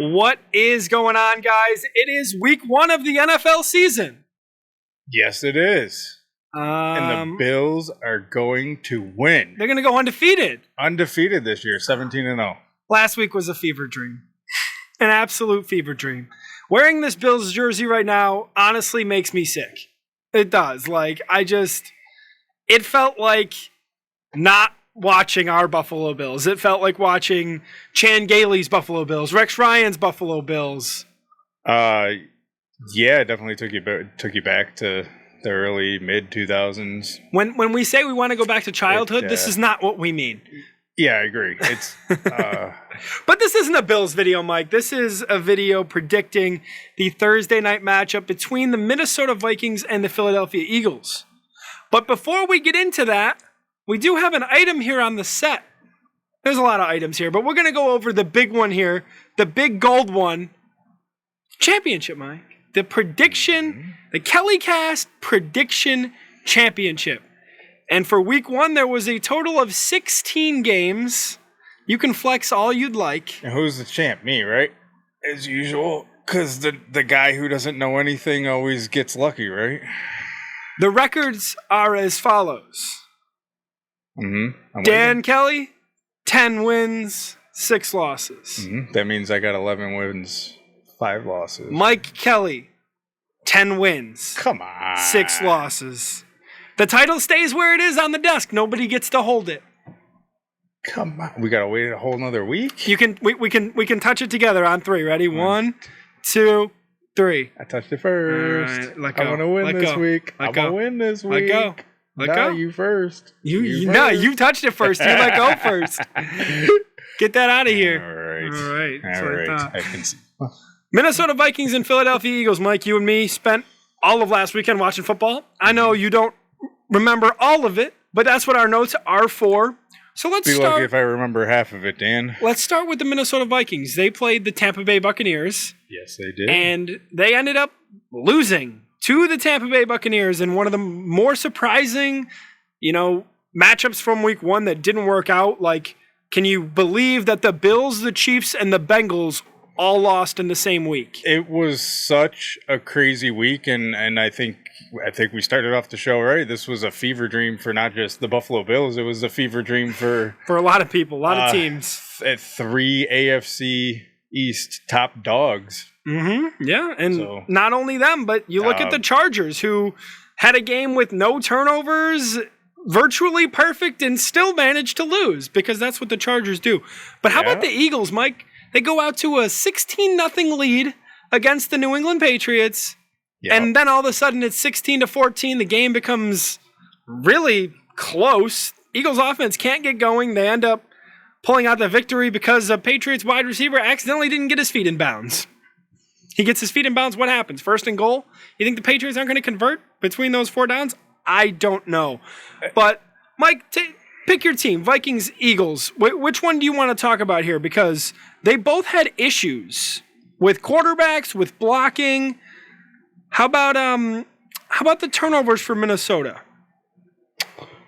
What is going on, guys? It is week 1 of the NFL season. Yes, it is. And the Bills are going to win. They're going to go undefeated. Undefeated this year, 17-0. Last week was a fever dream. An absolute fever dream. Wearing this Bills jersey right now honestly makes me sick. It does. It felt like not watching our Buffalo Bills. It felt like watching Chan Gailey's Buffalo Bills, Rex Ryan's Buffalo Bills. Yeah, it definitely took you back to the early mid-2000s. When we say we want to go back to childhood, this is not what we mean. Yeah, I agree. It's but this isn't a Bills video, Mike. This is a video predicting the Thursday night matchup between the Minnesota Vikings and the Philadelphia Eagles. But before we get into that, we do have an item here on the set. There's a lot of items here, but we're going to go over the big one here, the big gold one. Championship, Mike. The prediction, the KellyCast prediction championship. And for week 1, there was a total of 16 games. You can flex all you'd like. And who's the champ? Me, right? As usual, because the guy who doesn't know anything always gets lucky, right? The records are as follows. Dan Kelly, 10 wins, 6 losses. That means I got 11 wins, 5 losses. Mike Kelly, 10 wins. Come on. 6 losses. The title stays where it is on the desk. Nobody gets to hold it. Come on. We gotta wait a whole nother week? We can touch it together on 3. Ready? 1, 2, 3. I touched it first. Right, let go. I'm gonna win this week. I'm gonna win this week. Let go. Let go. You first. No, you touched it first. You let go first. Get that out of here. All right. I can see. Minnesota Vikings and Philadelphia Eagles. Mike, you and me spent all of last weekend watching football. I know you don't remember all of it, but that's what our notes are for. So let's start. Be lucky if I remember half of it, Dan. Let's start with the Minnesota Vikings. They played the Tampa Bay Buccaneers. Yes, they did. And they ended up losing to the Tampa Bay Buccaneers in one of the more surprising, matchups from week 1 that didn't work out. Like, can you believe that the Bills, the Chiefs, and the Bengals all lost in the same week? It was such a crazy week, and I think we started off the show right. This was a fever dream for not just the Buffalo Bills. It was a fever dream for a lot of people, a lot of teams. At 3 AFC East top dogs. Yeah, and not only them, but you look at the Chargers, who had a game with no turnovers, virtually perfect, and still managed to lose, because that's what the Chargers do. But how about the Eagles, Mike? They go out to a 16-0 lead against the New England Patriots, and then all of a sudden it's 16-14. The game becomes really close. Eagles offense can't get going. They end up pulling out the victory because a Patriots wide receiver accidentally didn't get his feet in bounds. He gets his feet in bounds. What happens? 1st and goal? You think the Patriots aren't going to convert between those 4 downs? I don't know. But, Mike, pick your team. Vikings, Eagles. Which one do you want to talk about here? Because they both had issues with quarterbacks, with blocking. How about the turnovers for Minnesota?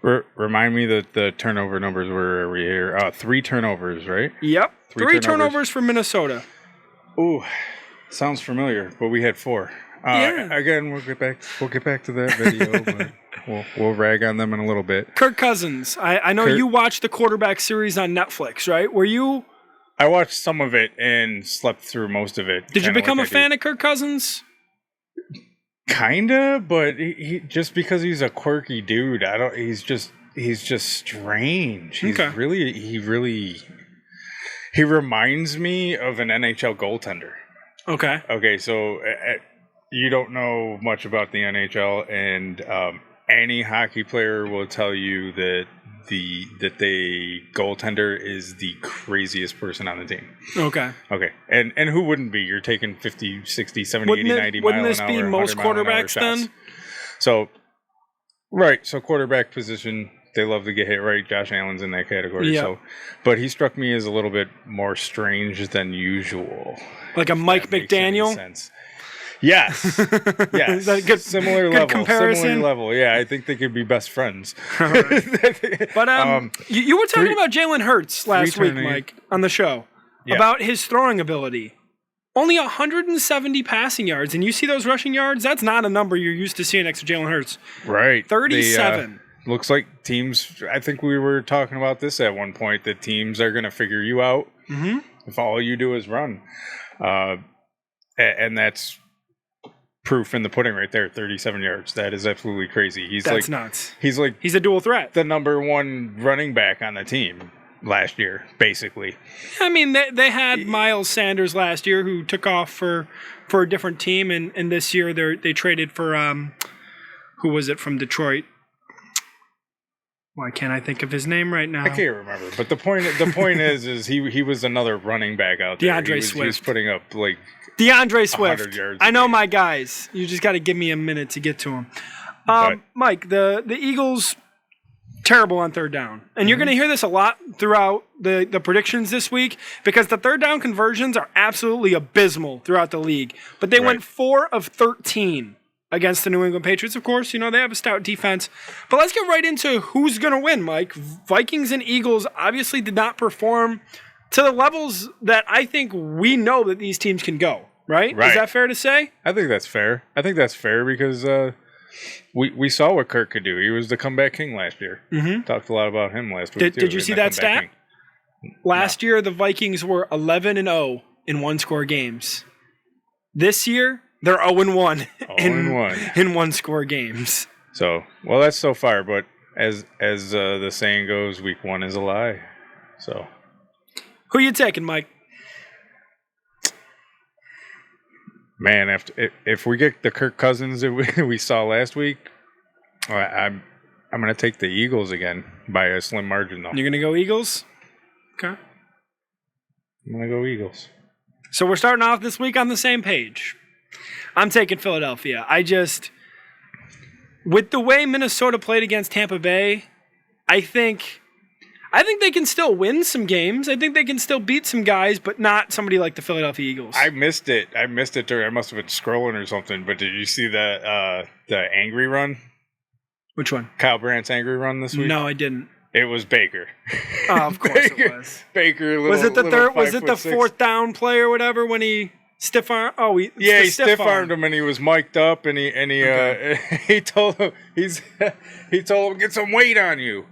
Remind me that the turnover numbers were over here. 3 turnovers, right? Yep. 3 turnovers for Minnesota. Ooh. Sounds familiar, but we had 4. Again, we'll get back to that video, but we'll rag on them in a little bit. Kirk Cousins. I know you watched the quarterback series on Netflix, right? I watched some of it and slept through most of it. Did you become a fan of Kirk Cousins? Kinda, but he just because he's a quirky dude, he's just strange. He reminds me of an NHL goaltender. Okay, so you don't know much about the NHL, and any hockey player will tell you that the goaltender is the craziest person on the team. Okay. And who wouldn't be? You're taking 50, 60, 70, 80, 90 mile an hour. Wouldn't this be most quarterbacks then? So quarterback position, they love to get hit right. Josh Allen's in that category. Yeah. But he struck me as a little bit more strange than usual. Like a Mike McDaniel? Yes. Is that a good, similar good level. comparison? Similar level. Yeah, I think they could be best friends. Right. But you were talking about Jalen Hurts last week, Mike, on the show, about his throwing ability. only 170 passing yards. And you see those rushing yards? That's not a number you're used to seeing next to Jalen Hurts. Right. 37. Looks like teams, I think we were talking about this at one point, that teams are going to figure you out if all you do is run. And that's proof in the pudding right there, 37 yards. That is absolutely crazy. That's nuts. He's a dual threat. The number one running back on the team last year, basically. I mean, they had Miles Sanders last year who took off for a different team, and this year they traded for, who was it from Detroit? Why can't I think of his name right now? I can't remember. But the point is he was another running back out there. Swift. He was putting up like DeAndre Swift. Yards I know my guys. You just got to give me a minute to get to him. Mike, the Eagles, terrible on third down. And you're going to hear this a lot throughout the predictions this week because the third down conversions are absolutely abysmal throughout the league. But they went 4 of 13 against the New England Patriots, of course. You know, they have a stout defense. But let's get right into who's going to win, Mike. Vikings and Eagles obviously did not perform to the levels that I think we know that these teams can go, right? Is that fair to say? I think that's fair. Because we saw what Kirk could do. He was the comeback king last year. Talked a lot about him last week, too. Did you see that stat? Last year, the Vikings were 11-0 in one-score games. This year, they're 0-1 in one-score games. So, well, that's so far. But as the saying goes, week 1 is a lie. So, who you taking, Mike? Man, if we get the Kirk Cousins that we saw last week, I'm going to take the Eagles again by a slim margin, though. You're going to go Eagles? Okay. I'm going to go Eagles. So we're starting off this week on the same page. I'm taking Philadelphia. With the way Minnesota played against Tampa Bay, I think they can still win some games. I think they can still beat some guys, but not somebody like the Philadelphia Eagles. I missed it. I must have been scrolling or something, but did you see the angry run? Which one? Kyle Brandt's angry run this week? No, I didn't. It was Baker. Oh, of course it was. Baker. Was it the fourth down play or whatever when he stiff arm? Oh, he stiff armed him and he was mic'd up and he told him get some weight on you.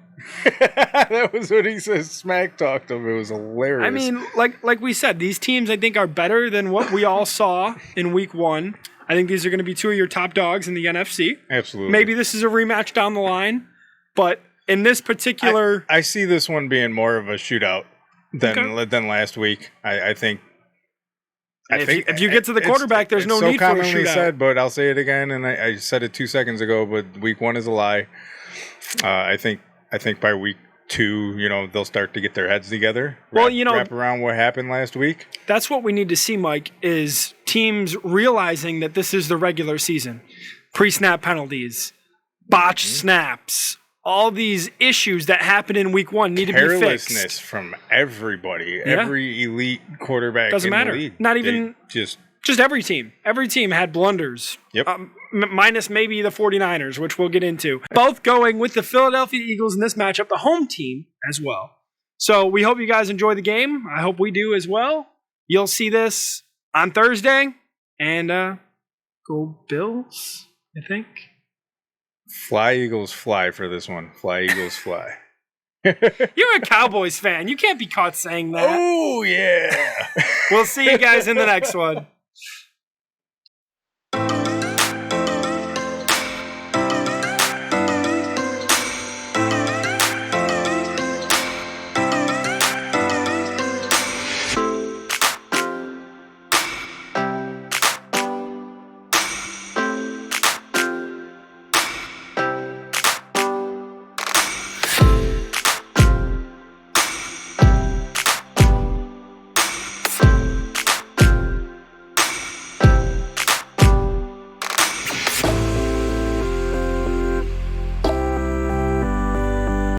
That was what he says. Smack talked him. It was hilarious. I mean, like we said, these teams I think are better than what we all saw in week 1. I think these are going to be 2 of your top dogs in the NFC. Absolutely. Maybe this is a rematch down the line, but in this particular, I see this one being more of a shootout than last week. I think. If you get to the quarterback, there's no need for a shootout. So commonly said, but I'll say it again, and I said it 2 seconds ago. But week 1 is a lie. I think by week 2, they'll start to get their heads together. Wrap around what happened last week. That's what we need to see, Mike, is teams realizing that this is the regular season. Pre-snap penalties, botched snaps, all these issues that happen in week 1 need to be fixed. Carelessness from everybody, every elite quarterback. Doesn't matter. The league. Not even just every team. Every team had blunders. Yep. Minus maybe the 49ers, which we'll get into. Both going with the Philadelphia Eagles in this matchup, the home team as well. So we hope you guys enjoy the game. I hope we do as well. You'll see this on Thursday. And go Bills, I think. Fly, Eagles, fly for this one. Fly, Eagles, fly. You're a Cowboys fan. You can't be caught saying that. Oh, yeah. We'll see you guys in the next one.